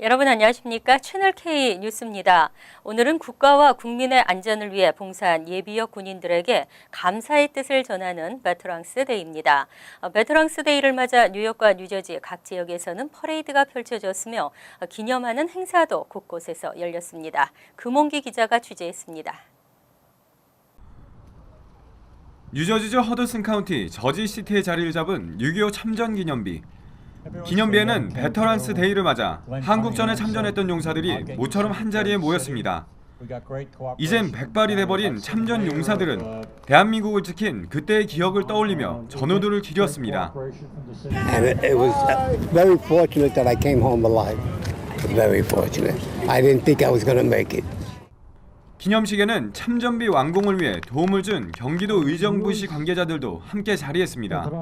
여러분 안녕하십니까? 채널 K 뉴스입니다. 오늘은 국가와 국민의 안전을 위해 봉사한 예비역 군인들에게 감사의 뜻을 전하는 베테랑스 데이입니다. 베테랑스 데이를 맞아 뉴욕과 뉴저지 각 지역에서는 퍼레이드가 펼쳐졌으며 기념하는 행사도 곳곳에서 열렸습니다. 금홍기 기자가 취재했습니다. 뉴저지주 허드슨 카운티 저지시티에 자리를 잡은 6.25 참전 기념비. 기념비에는 베터런스 데이를 맞아 한국전에 참전했던 용사들이 모처럼 한자리에 모였습니다. 이젠 백발이 돼버린 참전 용사들은 대한민국을 지킨 그때의 기억을 떠올리며 전우들을 기렸습니다. And it was very fortunate that I came home alive. Very fortunate. I didn't think I was going to make it. 기념식에는 참전비 완공을 위해 도움을 준 경기도 의정부시 관계자들도 함께 자리했습니다.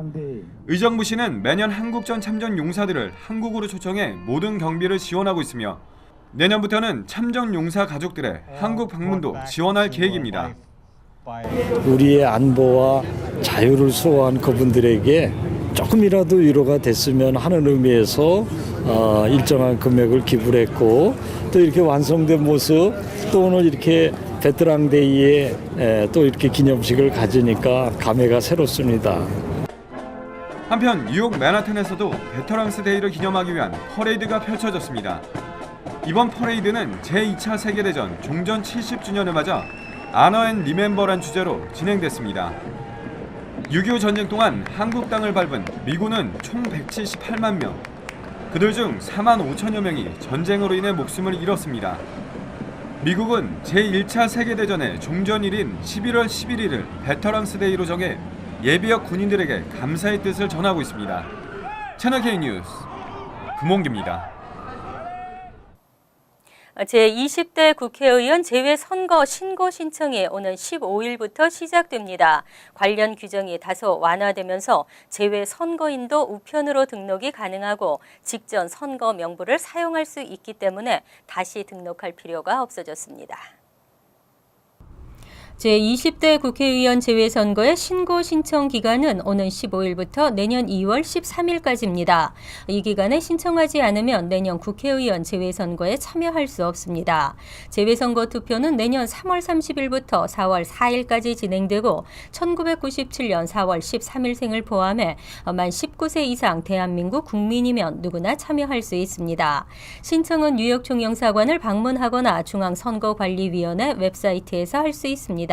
의정부시는 매년 한국전 참전 용사들을 한국으로 초청해 모든 경비를 지원하고 있으며 내년부터는 참전 용사 가족들의 한국 방문도 지원할 계획입니다. 우리의 안보와 자유를 수호한 그분들에게 조금이라도 위로가 됐으면 하는 의미에서 일정한 금액을 기부를 했고, 또 이렇게 완성된 모습, 또 오늘 이렇게 베테랑 데이에 또 이렇게 기념식을 가지니까 감회가 새롭습니다. 한편 뉴욕 맨하탄에서도 베터랑스 데이를 기념하기 위한 퍼레이드가 펼쳐졌습니다. 이번 퍼레이드는 제2차 세계대전 종전 70주년을 맞아 아너 앤 리멤버란 주제로 진행됐습니다. 6.25 전쟁 동안 한국 땅을 밟은 미군은 총 178만 명, 그들 중 4만 5천여 명이 전쟁으로 인해 목숨을 잃었습니다. 미국은 제1차 세계대전의 종전일인 11월 11일을 베터랑스 데이로 정해 예비역 군인들에게 감사의 뜻을 전하고 있습니다. 채널 K 뉴스 금홍기입니다. 제20대 국회의원 재외선거 신고 신청이 오는 15일부터 시작됩니다. 관련 규정이 다소 완화되면서 재외선거인도 우편으로 등록이 가능하고 직전 선거 명부를 사용할 수 있기 때문에 다시 등록할 필요가 없어졌습니다. 제20대 국회의원 재외선거의 신고 신청 기간은 오는 15일부터 내년 2월 13일까지입니다. 이 기간에 신청하지 않으면 내년 국회의원 재외선거에 참여할 수 없습니다. 재외선거 투표는 내년 3월 30일부터 4월 4일까지 진행되고 1997년 4월 13일생을 포함해 만 19세 이상 대한민국 국민이면 누구나 참여할 수 있습니다. 신청은 뉴욕 총영사관을 방문하거나 중앙선거관리위원회 웹사이트에서 할 수 있습니다.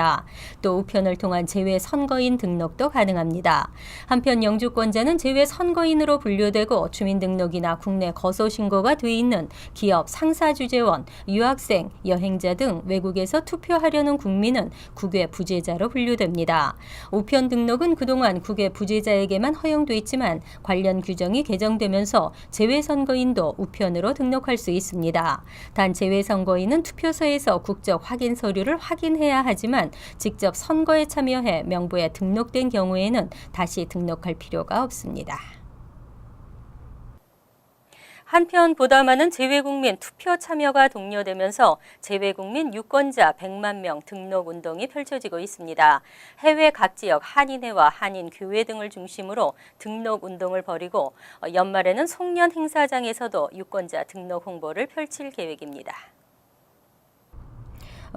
또 우편을 통한 재외 선거인 등록도 가능합니다. 한편 영주권자는 재외 선거인으로 분류되고 주민등록이나 국내 거소 신고가 돼 있는 기업 상사주재원, 유학생, 여행자 등 외국에서 투표하려는 국민은 국외 부재자로 분류됩니다. 우편 등록은 그동안 국외 부재자에게만 허용돼 있지만 관련 규정이 개정되면서 재외 선거인도 우편으로 등록할 수 있습니다. 단 재외 선거인은 투표소에서 국적 확인 서류를 확인해야 하지만 직접 선거에 참여해 명부에 등록된 경우에는 다시 등록할 필요가 없습니다. 한편 보다 많은 재외국민 투표 참여가 독려되면서 재외국민 유권자 100만 명 등록 운동이 펼쳐지고 있습니다. 해외 각 지역 한인회와 한인교회 등을 중심으로 등록 운동을 벌이고 연말에는 송년 행사장에서도 유권자 등록 홍보를 펼칠 계획입니다.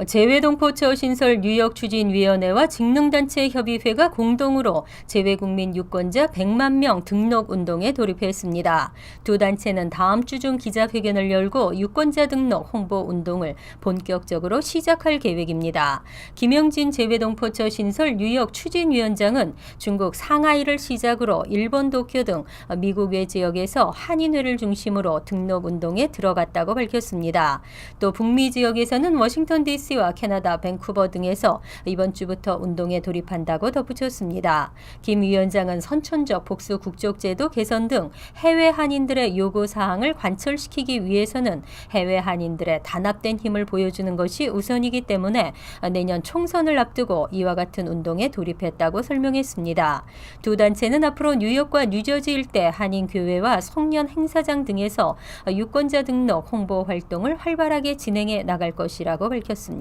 재외동포처 신설 뉴욕 추진위원회와 직능단체 협의회가 공동으로 재외국민 유권자 100만 명 등록 운동에 돌입했습니다. 두 단체는 다음 주 중 기자회견을 열고 유권자 등록 홍보 운동을 본격적으로 시작할 계획입니다. 김영진 재외동포처 신설 뉴욕 추진위원장은 중국 상하이를 시작으로 일본 도쿄 등 미국 외 지역에서 한인회를 중심으로 등록 운동에 들어갔다고 밝혔습니다. 또 북미 지역에서는 워싱턴 DC 와 캐나다 밴쿠버 등에서 이번 주부터 운동에 돌입한다고 덧붙였습니다. 김 위원장은 선천적 복수 국적제도 개선 등 해외 한인들의 요구사항을 관철시키기 위해서는 해외 한인들의 단합된 힘을 보여주는 것이 우선이기 때문에 내년 총선을 앞두고 이와 같은 운동에 돌입했다고 설명했습니다. 두 단체는 앞으로 뉴욕과 뉴저지 일대 한인교회와 송년 행사장 등에서 유권자 등록 홍보 활동을 활발하게 진행해 나갈 것이라고 밝혔습니다.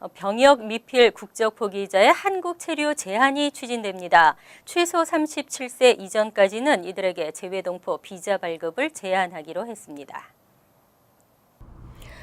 병역 미필 국적 포기자의 한국 체류 제한이 추진됩니다. 최소 37세 이전까지는 이들에게 재외동포 비자 발급을 제한하기로 했습니다.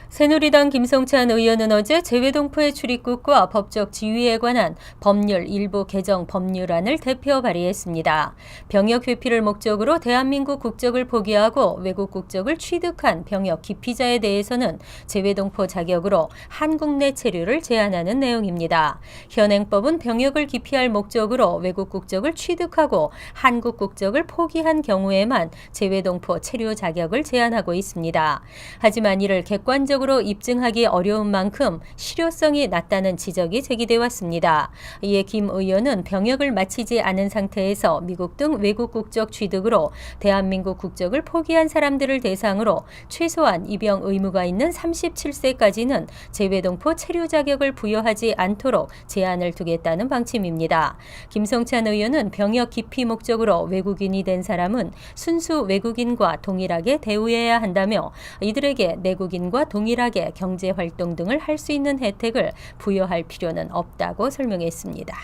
새누리당 김성찬 의원은 어제 재외동포의 출입국과 법적 지위에 관한 법률 일부 개정 법률안을 대표 발의했습니다. 병역 회피를 목적으로 대한민국 국적을 포기하고 외국 국적을 취득한 병역 기피자에 대해서는 재외동포 자격으로 한국 내 체류를 제한하는 내용입니다. 현행법은 병역을 기피할 목적으로 외국 국적을 취득하고 한국 국적을 포기한 경우에만 재외동포 체류 자격을 제한하고 있습니다. 하지만 이를 객관적으로 입증하기 어려운 만큼 실효성이 낮다는 지적이 제기돼 왔습니다. 이에 김 의원은 병역을 마치지 않은 상태에서 미국 등 외국 국적 취득으로 대한민국 국적을 포기한 사람들을 대상으로 최소한 입영 의무가 있는 37세까지는 재외동포 체류 자격을 부여하지 않도록 제한을 두겠다는 방침입니다. 김성찬 의원은 병역 기피 목적으로 외국인이 된 사람은 순수 외국인과 동일하게 대우해야 한다며 이들에게 내국인과 동일하게 경제활동 등을 할 수 있는 혜택을 부여할 필요는 없다고 설명했습니다.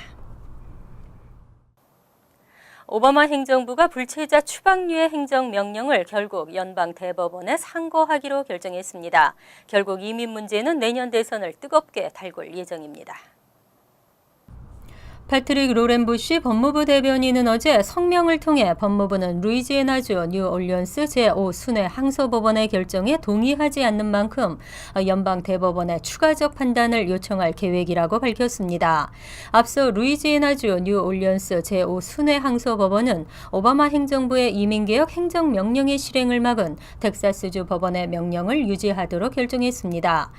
오바마 행정부가 불체자 추방류의 행정명령을 결국 연방 대법원에 상고하기로 결정했습니다. 결국 이민 문제는 내년 대선을 뜨겁게 달굴 예정입니다. 패트릭 로렌부시 법무부 대변인은 어제 성명을 통해 법무부는 루이지애나주 뉴올리언스 제5순회 항소법원의 결정에 동의하지 않는 만큼 연방 대법원에 추가적 판단을 요청할 계획이라고 밝혔습니다. 앞서 루이지애나주 뉴올리언스 제5순회 항소법원은 오바마 행정부의 이민개혁 행정명령의 실행을 막은 텍사스주 법원의 명령을 유지하도록 결정했습니다.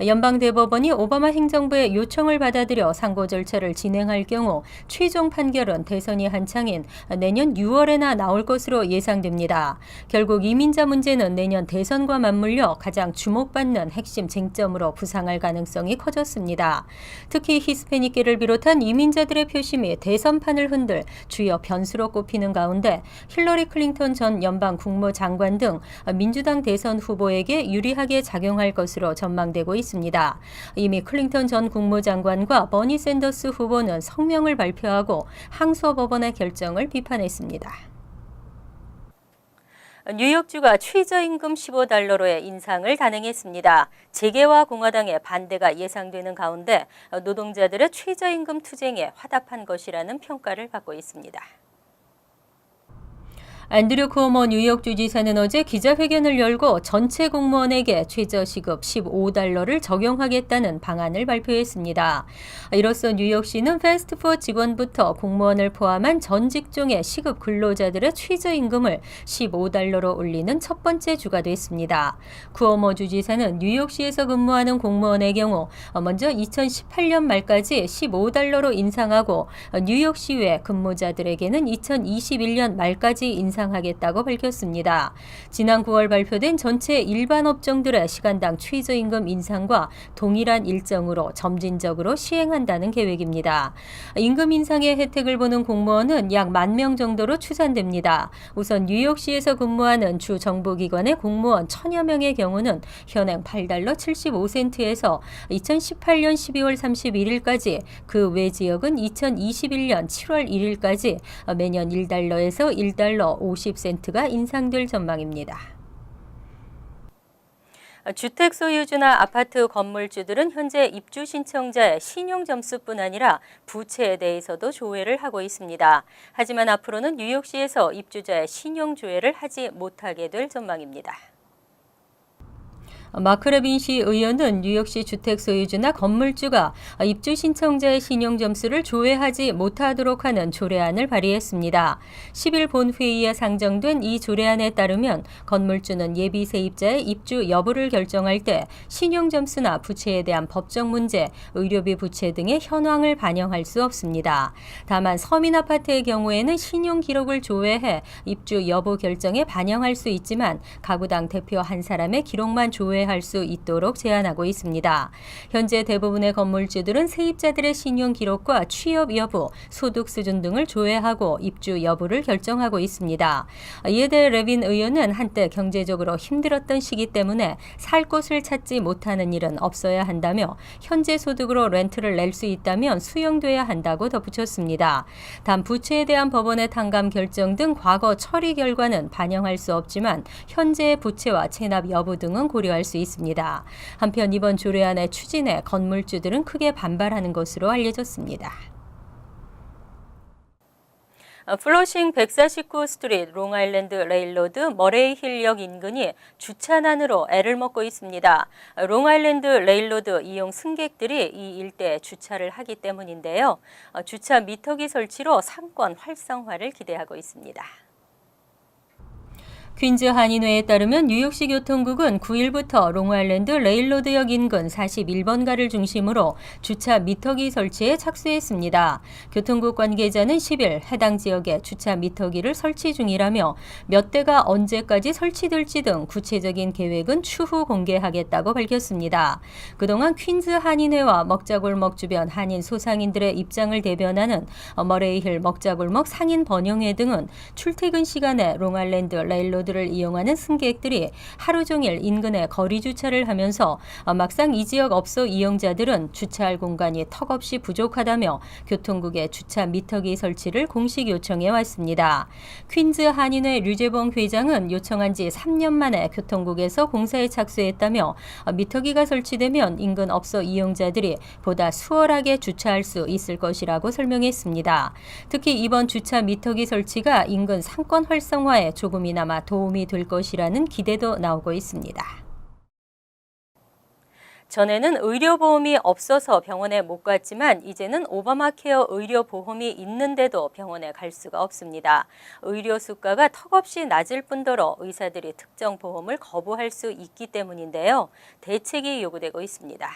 연방 대법원이 오바마 행정부의 요청을 받아들여 상고 절차를 진행할 경우 최종 판결은 대선이 한창인 내년 6월에나 나올 것으로 예상됩니다. 결국 이민자 문제는 내년 대선과 맞물려 가장 주목받는 핵심 쟁점으로 부상할 가능성이 커졌습니다. 특히 히스패닉계를 비롯한 이민자들의 표심이 대선판을 흔들 주요 변수로 꼽히는 가운데 힐러리 클린턴 전 연방 국무장관 등 민주당 대선 후보에게 유리하게 작용할 것으로 전망되고 있습니다. 이미 클린턴 전 국무장관과 버니 샌더스 후보는 성명을 발표하고 항소법원의 결정을 비판했습니다. 뉴욕주가 최저임금 $15로의 인상을 단행했습니다. 재계와 공화당의 반대가 예상되는 가운데 노동자들의 최저임금 투쟁에 화답한 것이라는 평가를 받고 있습니다. 앤드류 쿠오모 뉴욕주 지사는 어제 기자회견을 열고 전체 공무원에게 최저시급 $15를 적용하겠다는 방안을 발표했습니다. 이로써 뉴욕시는 패스트푸드 직원부터 공무원을 포함한 전 직종의 시급 근로자들의 최저임금을 $15로 올리는 첫 번째 주가 됐습니다. 쿠오모 주지사는 뉴욕시에서 근무하는 공무원의 경우 먼저 2018년 말까지 $15로 인상하고 뉴욕시 외 근무자들에게는 2021년 말까지 인상하겠다고 밝혔습니다. 지난 9월 발표된 전체 일반 업종들의 시간당 최저임금 인상과 동일한 일정으로 점진적으로 시행한다는 계획입니다. 임금 인상의 혜택을 보는 공무원은 약 10,000명 정도로 추산됩니다. 우선 뉴욕시에서 근무하는 주 정부기관의 공무원 1,000여 명의 경우는 현행 $8.75에서 2018년 12월 31일까지, 그 외 지역은 2021년 7월 1일까지 매년 $1에서 $1.50가 인상될 전망입니다. 주택 소유주나 아파트 건물주들은 현재 입주 신청자의 신용 점수뿐 아니라 부채에 대해서도 조회를 하고 있습니다. 하지만 앞으로는 뉴욕시에서 입주자의 신용 조회를 하지 못하게 될 전망입니다. 마크 레빈시 의원은 뉴욕시 주택 소유주나 건물주가 입주 신청자의 신용 점수를 조회하지 못하도록 하는 조례안을 발의했습니다. 10일 본회의에 상정된 이 조례안에 따르면 건물주는 예비 세입자의 입주 여부를 결정할 때 신용 점수나 부채에 대한 법적 문제, 의료비 부채 등의 현황을 반영할 수 없습니다. 다만 서민 아파트의 경우에는 신용 기록을 조회해 입주 여부 결정에 반영할 수 있지만 가구당 대표 한 사람의 기록만 조회 조회할 수 있도록 제한하고 있습니다. 현재 대부분의 건물주들은 세입자들의 신용 기록과 취업 여부, 소득 수준 등을 조회하고 입주 여부를 결정하고 있습니다. 이에 대해 레빈 의원은 한때 경제적으로 힘들었던 시기 때문에 살 곳을 찾지 못하는 일은 없어야 한다며 현재 소득으로 렌트를 낼 수 있다면 수용돼야 한다고 덧붙였습니다. 단 부채에 대한 법원의 탕감 결정 등 과거 처리 결과는 반영할 수 없지만 현재의 부채와 체납 여부 등은 고려할 수 있습니다. 한편 이번 조례안의 추진에 건물주들은 크게 반발하는 것으로 알려졌습니다. 플러싱 149 스트리트 롱아일랜드 레일로드 머레이힐역 인근이 주차난으로 애를 먹고 있습니다. 롱아일랜드 레일로드 이용 승객들이 이 일대에 주차를 하기 때문인데요. 주차 미터기 설치로 상권 활성화를 기대하고 있습니다. 퀸즈 한인회에 따르면 뉴욕시 교통국은 9일부터 롱아일랜드 레일로드역 인근 41번가를 중심으로 주차 미터기 설치에 착수했습니다. 교통국 관계자는 10일 해당 지역에 주차 미터기를 설치 중이라며 몇 대가 언제까지 설치될지 등 구체적인 계획은 추후 공개하겠다고 밝혔습니다. 그동안 퀸즈 한인회와 먹자골목 주변 한인 소상인들의 입장을 대변하는 머레이힐 먹자골목 상인 번영회 등은 출퇴근 시간에 롱아일랜드 레일로드 를 이용하는 승객들이 하루 종일 인근에 거리 주차를 하면서 막상 이 지역 업소 이용자들은 주차할 공간이 턱없이 부족하다며 교통국의 주차 미터기 설치를 공식 요청해 왔습니다. 퀸즈 한인회 류재봉 회장은 요청한 지 3년 만에 교통국에서 공사에 착수했다며 미터기가 설치되면 인근 업소 이용자들이 보다 수월하게 주차할 수 있을 것이라고 설명했습니다. 특히 이번 주차 미터기 설치가 인근 상권 활성화에 조금이나마 도움이 될 것이라는 기대도 나오고 있습니다. 전에는 의료보험이 없어서 병원에 못 갔지만 이제는 오바마 케어 의료보험이 있는데도 병원에 갈 수가 없습니다. 의료 수가가 턱없이 낮을 뿐더러 의사들이 특정 보험을 거부할 수 있기 때문인데요. 대책이 요구되고 있습니다.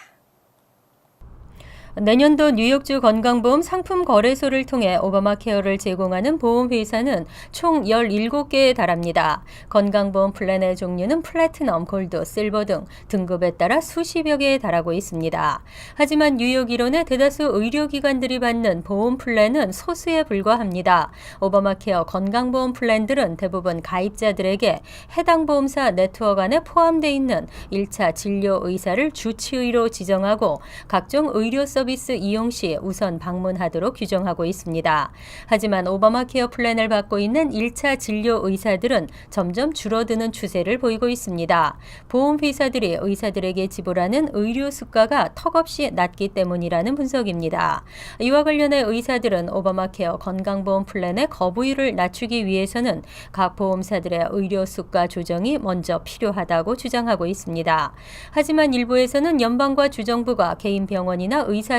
내년도 뉴욕주 건강보험 상품 거래소를 통해 오바마 케어를 제공하는 보험회사는 총 17개에 달합니다. 건강보험 플랜의 종류는 플래티넘, 골드, 실버 등 등급에 따라 수십여 개에 달하고 있습니다. 하지만 뉴욕 일원의 대다수 의료기관들이 받는 보험 플랜은 소수에 불과합니다. 오바마 케어 건강보험 플랜들은 대부분 가입자들에게 해당 보험사 네트워크 안에 포함되어 있는 1차 진료 의사를 주치의로 지정하고 각종 의료 서비스 이용 시 우선 방문하도록 규정하고 있습니다. 하지만 오바마 케어 플랜을 받고 있는 1차 진료 의사들은 점점 줄어드는 추세를 보이고 있습니다. 보험회사들이 의사들에게 지불하는 의료 수가가 턱없이 낮기 때문이라는 분석입니다. 이와 관련해 의사들은 오바마 케어 건강보험 플랜의 거부율을 낮추기 위해서는 각 보험사들의 의료 수가 조정이 먼저 필요하다고 주장하고 있습니다. 하지만 일부에서는 연방과 주정부가 개인 병원이나 의사들에게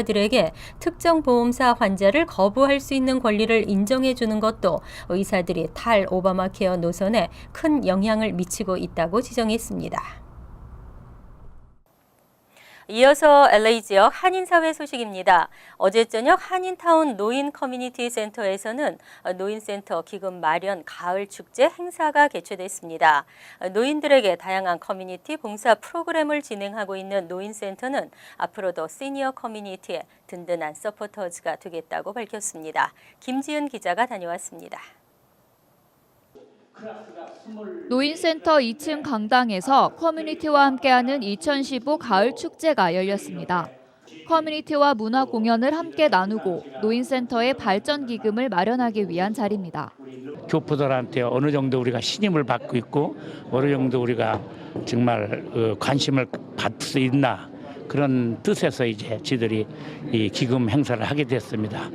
특정 보험사 환자를 거부할 수 있는 권리를 인정해 주는 것도 의사들이 탈 오바마 케어 노선에 큰 영향을 미치고 있다고 지적했습니다. 이어서 LA 지역 한인사회 소식입니다. 어제 저녁 한인타운 노인 커뮤니티 센터에서는 노인센터 기금 마련 가을 축제 행사가 개최됐습니다. 노인들에게 다양한 커뮤니티 봉사 프로그램을 진행하고 있는 노인센터는 앞으로도 시니어 커뮤니티의 든든한 서포터즈가 되겠다고 밝혔습니다. 김지은 기자가 다녀왔습니다. 노인센터 2층 강당에서 커뮤니티와 함께하는 2015 가을 축제가 열렸습니다. 커뮤니티와 문화 공연을 함께 나누고 노인센터의 발전 기금을 마련하기 위한 자리입니다. 교포들한테 어느 정도 우리가 신임을 받고 있고 어느 정도 우리가 정말 관심을 받을 수 있나 그런 뜻에서 이제 저희들이 이 기금 행사를 하게 됐습니다.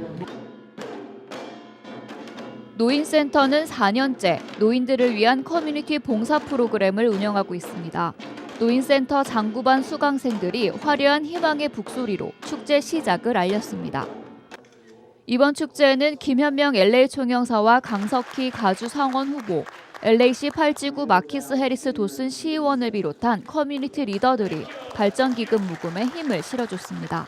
노인센터는 4년째 노인들을 위한 커뮤니티 봉사 프로그램을 운영하고 있습니다. 노인센터 장구반 수강생들이 화려한 희망의 북소리로 축제 시작을 알렸습니다. 이번 축제에는 김현명 LA 총영사와 강석희 가주 상원 후보, LA시 8지구 마키스 해리스 도슨 시의원을 비롯한 커뮤니티 리더들이 발전기금 모금에 힘을 실어줬습니다.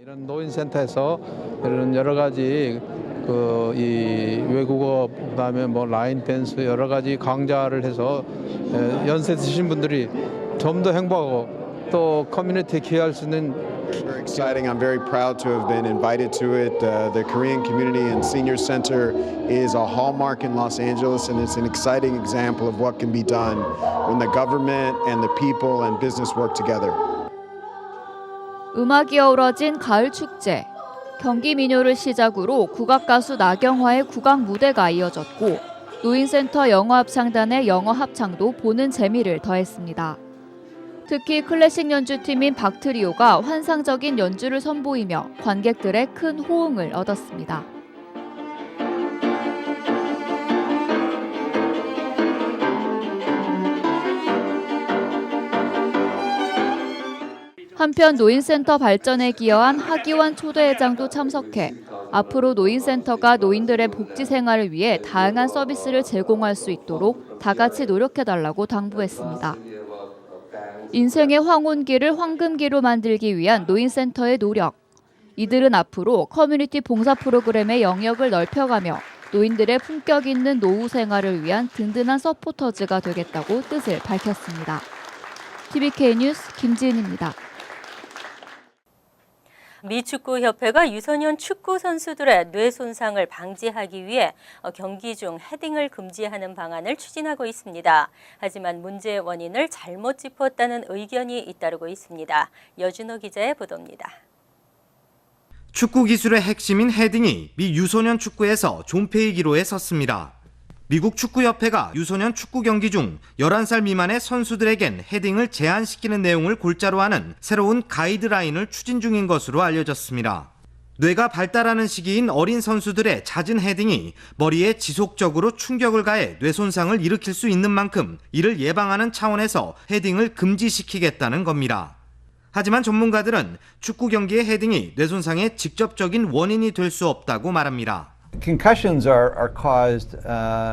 이런 노인센터에서 이런 여러 가지 이 외국어 그다음에 뭐 라인 댄스 여러 가지 강좌를 해서 연세 드신 분들이 좀 더 행복하고 또 커뮤니티 기여할 수 있는 Very exciting. I'm very proud to have been invited to it. The Korean Community and Senior Center is a hallmark in Los Angeles, and it's an exciting example of what can be done when the government and the people and business work together. 음악이 어우러진 가을 축제. 경기 민요를 시작으로 국악 가수 나경화의 국악 무대가 이어졌고 노인센터 영어 합창단의 영어 합창도 보는 재미를 더했습니다. 특히 클래식 연주팀인 박트리오가 환상적인 연주를 선보이며 관객들의 큰 호응을 얻었습니다. 한편 노인센터 발전에 기여한 하기환 초대회장도 참석해 앞으로 노인센터가 노인들의 복지 생활을 위해 다양한 서비스를 제공할 수 있도록 다 같이 노력해달라고 당부했습니다. 인생의 황혼기를 황금기로 만들기 위한 노인센터의 노력. 이들은 앞으로 커뮤니티 봉사 프로그램의 영역을 넓혀가며 노인들의 품격 있는 노후 생활을 위한 든든한 서포터즈가 되겠다고 뜻을 밝혔습니다. TVK 뉴스 김지은입니다. 미축구협회가 유소년 축구 선수들의 뇌 손상을 방지하기 위해 경기 중 헤딩을 금지하는 방안을 추진하고 있습니다. 하지만 문제의 원인을 잘못 짚었다는 의견이 잇따르고 있습니다. 여준호 기자의 보도입니다. 축구 기술의 핵심인 헤딩이 미 유소년 축구에서 존폐의 기로에 섰습니다. 미국 축구협회가 유소년 축구 경기 중 11살 미만의 선수들에겐 헤딩을 제한시키는 내용을 골자로 하는 새로운 가이드라인을 추진 중인 것으로 알려졌습니다. 뇌가 발달하는 시기인 어린 선수들의 잦은 헤딩이 머리에 지속적으로 충격을 가해 뇌 손상을 일으킬 수 있는 만큼 이를 예방하는 차원에서 헤딩을 금지시키겠다는 겁니다. 하지만 전문가들은 축구 경기의 헤딩이 뇌 손상의 직접적인 원인이 될 수 없다고 말합니다. Concussions are caused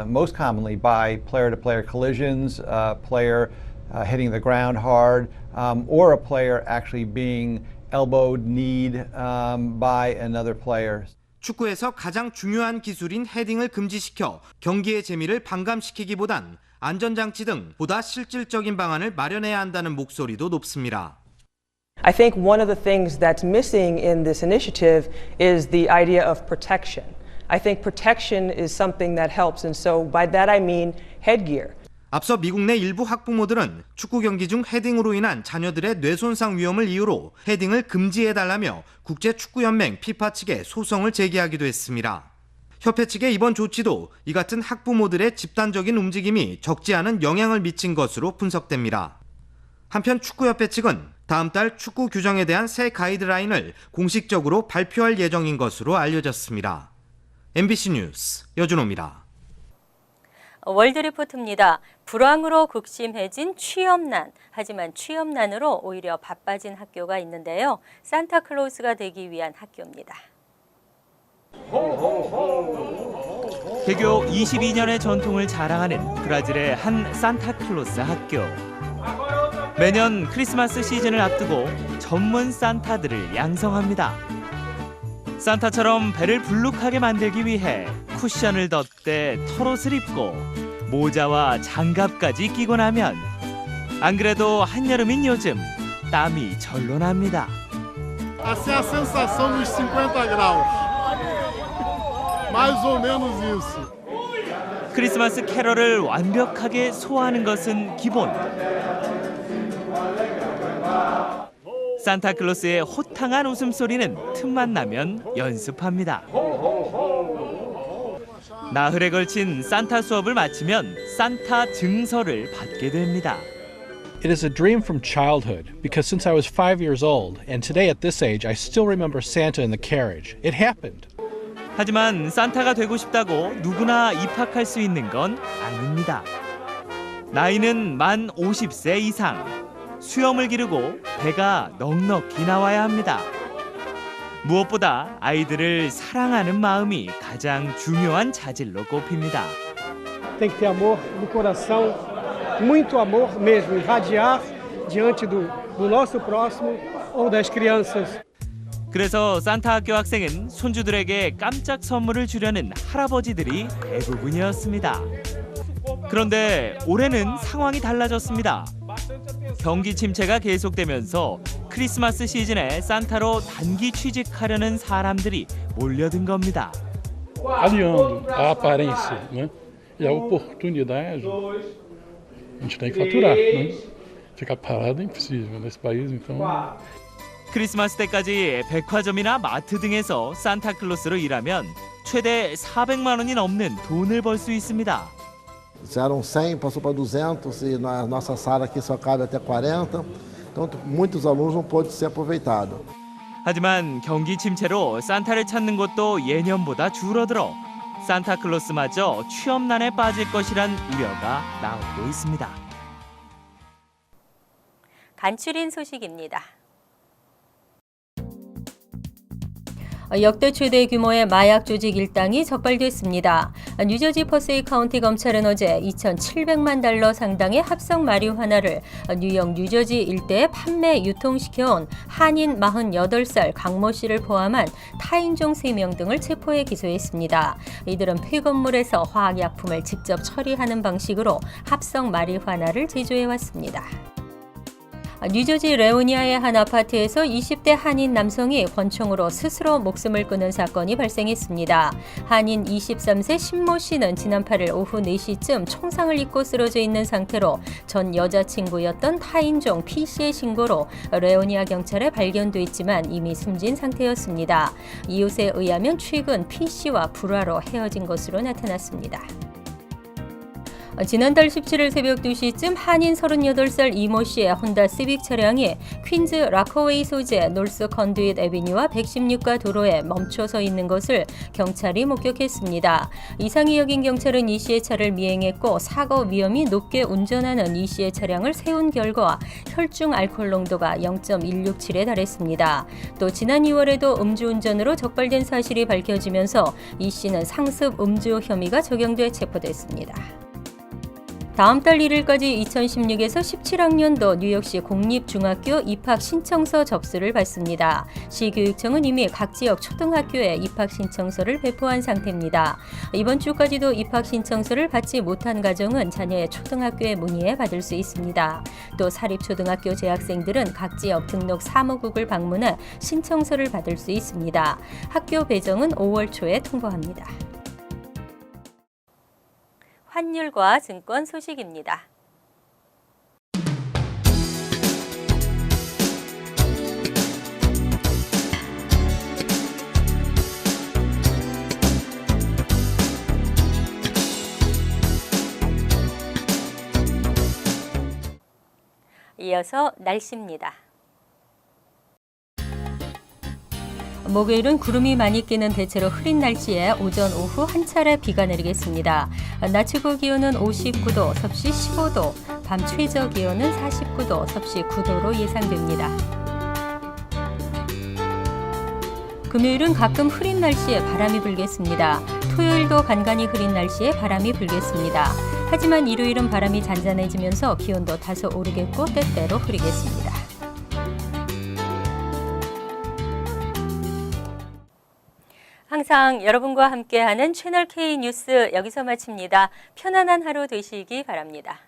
most commonly by player-to-player collisions, player hitting the ground hard, or a player actually being elbowed, kneed by another player. 축구에서 가장 중요한 기술인 헤딩을 금지시켜 경기의 재미를 반감시키기보단 안전장치 등 보다 실질적인 방안을 마련해야 한다는 목소리도 높습니다. I think one of the things that's missing in this initiative is the idea of protection. I think protection is something that helps, and so by that I mean headgear. 앞서 미국 내 일부 학부모들은 축구 경기 중 헤딩으로 인한 자녀들의 뇌 손상 위험을 이유로 헤딩을 금지해달라며 국제축구연맹 피파 측에 소송을 제기하기도 했습니다. 협회 측의 이번 조치도 이 같은 학부모들의 집단적인 움직임이 적지 않은 영향을 미친 것으로 분석됩니다. 한편 축구협회 측은 다음 달 축구 규정에 대한 새 가이드라인을 공식적으로 발표할 예정인 것으로 알려졌습니다. MBC 뉴스 여준호입니다. 월드리포트입니다. 불황으로 극심해진 취업난. 하지만 취업난으로 오히려 바빠진 학교가 있는데요. 산타클로스가 되기 위한 학교입니다. 개교 22년의 전통을 자랑하는 브라질의 한 산타클로스 학교. 매년 크리스마스 시즌을 앞두고 전문 산타들을 양성합니다. 산타처럼 배를 불룩하게 만들기 위해 쿠션을 덧대 털옷을 입고 모자와 장갑까지 끼고 나면 안 그래도 한여름인 요즘 땀이 절로 납니다. Assim a sensação dos 50 graus. Mais ou menos isso. 크리스마스 캐럴을 완벽하게 소화하는 것은 기본. 산타클로스의 호탕한 웃음소리는 틈만 나면 연습합니다. 나흘에 걸친 산타 수업을 마치면 산타 증서를 받게 됩니다. It is a dream from childhood because since I was 5 years old and today at this age I still remember Santa in the carriage. It happened. 하지만 산타가 되고 싶다고 누구나 입학할 수 있는 건 아닙니다. 나이는 만 50세 이상. 수염을 기르고 배가 넉넉히 나와야 합니다. 무엇보다 아이들을 사랑하는 마음이 가장 중요한 자질로 꼽힙니다. Tem que ter amor no coração, muito amor mesmo, irradiar diante do nosso próximo ou das crianças. 그래서 산타 학교 학생은 손주들에게 깜짝 선물을 주려는 할아버지들이 대부분이었습니다. 그런데 올해는 상황이 달라졌습니다. 경기 침체가 계속되면서 크리스마스 시즌에 산타로 단기 취직하려는 사람들이 몰려든 겁니다. Aliando a aparência, né, e a oportunidade, a gente tem que faturar, né? Ficar parado é impossível nesse país, então. 크리스마스 때까지 백화점이나 마트 등에서 산타클로스로 일하면 최대 400만 원이 넘는 돈을 벌 수 있습니다. Eram 100, passou para 200 e na nossa sala aqui só cabe até 40. Então muitos alunos não pôde ser aproveitado. 하지만 경기 침체로 산타를 찾는 곳도 예년보다 줄어들어 산타클로스마저 취업난에 빠질 것이란 우려가 나오고 있습니다. 간추린 소식입니다. 역대 최대 규모의 마약 조직 일당이 적발됐습니다. 뉴저지 퍼세이 카운티 검찰은 어제 2,700만 달러 상당의 합성 마리화나를 뉴욕 뉴저지 일대에 판매 유통시켜온 한인 48살 강모 씨를 포함한 타인종 3명 등을 체포해 기소했습니다. 이들은 폐건물에서 화학약품을 직접 처리하는 방식으로 합성 마리화나를 제조해왔습니다. 뉴저지 레오니아의 한 아파트에서 20대 한인 남성이 권총으로 스스로 목숨을 끊은 사건이 발생했습니다. 한인 23세 신모 씨는 지난 8일 오후 4시쯤 총상을 입고 쓰러져 있는 상태로 전 여자친구였던 타인종 P씨의 신고로 레오니아 경찰에 발견됐지만 이미 숨진 상태였습니다. 이웃에 의하면 최근 P씨와 불화로 헤어진 것으로 나타났습니다. 지난달 17일 새벽 2시쯤 한인 38살 이모 씨의 혼다 시빅 차량이 퀸즈 라커웨이 소재 놀스 컨듀잇 애비뉴와 116가 도로에 멈춰서 있는 것을 경찰이 목격했습니다. 이상이 여긴 경찰은 이 씨의 차를 미행했고 사고 위험이 높게 운전하는 이 씨의 차량을 세운 결과 혈중 알코올 농도가 0.167에 달했습니다. 또 지난 2월에도 음주운전으로 적발된 사실이 밝혀지면서 이 씨는 상습 음주 혐의가 적용돼 체포됐습니다. 다음 달 1일까지 2016에서 17학년도 뉴욕시 공립중학교 입학 신청서 접수를 받습니다. 시교육청은 이미 각 지역 초등학교에 입학 신청서를 배포한 상태입니다. 이번 주까지도 입학 신청서를 받지 못한 가정은 자녀의 초등학교에 문의해 받을 수 있습니다. 또 사립초등학교 재학생들은 각 지역 등록 사무국을 방문해 신청서를 받을 수 있습니다. 학교 배정은 5월 초에 통보합니다. 환율과 증권 소식입니다. 이어서 날씨입니다. 목요일은 구름이 많이 끼는 대체로 흐린 날씨에 오전, 오후 한 차례 비가 내리겠습니다. 낮 최고 기온은 59도, 섭씨 15도, 밤 최저 기온은 49도, 섭씨 9도로 예상됩니다. 금요일은 가끔 흐린 날씨에 바람이 불겠습니다. 토요일도 간간히 흐린 날씨에 바람이 불겠습니다. 하지만 일요일은 바람이 잔잔해지면서 기온도 다소 오르겠고 때때로 흐리겠습니다. 항상 여러분과 함께하는 채널K 뉴스 여기서 마칩니다. 편안한 하루 되시기 바랍니다.